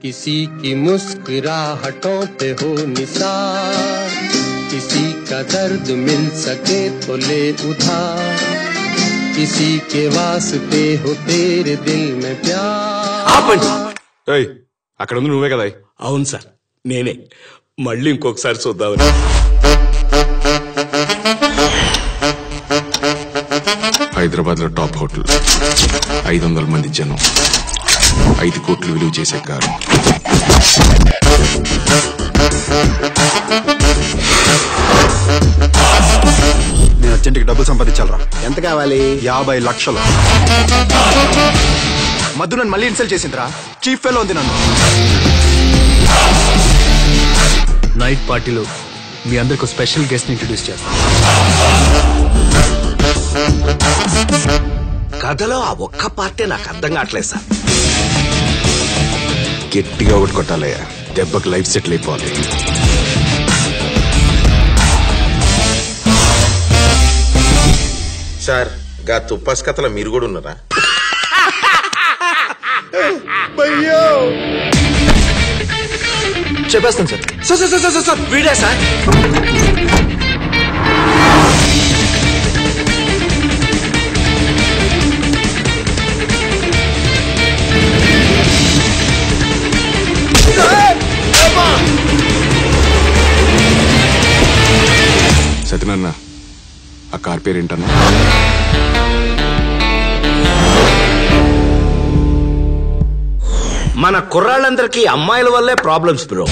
किसी की मुस्कुराहटों पे हो निसार, किसी का दर्द मिल सके तो ले उधार, किसी के वास्ते हो तेरे दिल में प्यार। అక్కడ ఉంది నువ్వే కదా? అవును సార్, నేనే. మళ్ళీ ఇంకొకసారి చూద్దామని. హైదరాబాద్ లో టాప్ హోటల్, 500 మంది జనం, 5 కోట్లు విలువ చేసే కారు. నేను అర్జెంట్కి డబ్బులు సంపాదించాలరా. ఎంత కావాలి? 50 లక్షలు. మధు నన్ను మళ్ళీ ఇన్సల్ట్ చేసిందిరా. చీఫ్ ఫెలో ఉంది నన్ను. నైట్ పార్టీలో మీ అందరికి స్పెషల్ గెస్ట్ ని ఇంట్రడ్యూస్ చేస్తాను. కథలో ఆ ఒక్క పార్టీ నాకు అర్థం కావట్లేదు సార్. గట్టిగా ఒకటి కొట్టాలయ్యా, దెబ్బకి లైఫ్ సెటిల్ అయిపోవాలి. సార్ గా తుప్పాస్ కథలో మీరు కూడా ఉన్నారా? చెప్పేస్తాను సార్. సార్ వీడే సార్. సత్యనారాయణ, ఆ కార్ పేరేంటన్నా? మన కుర్రాళ్ళందరికీ అమ్మాయిల వల్లే ప్రాబ్లమ్స్ బ్రో.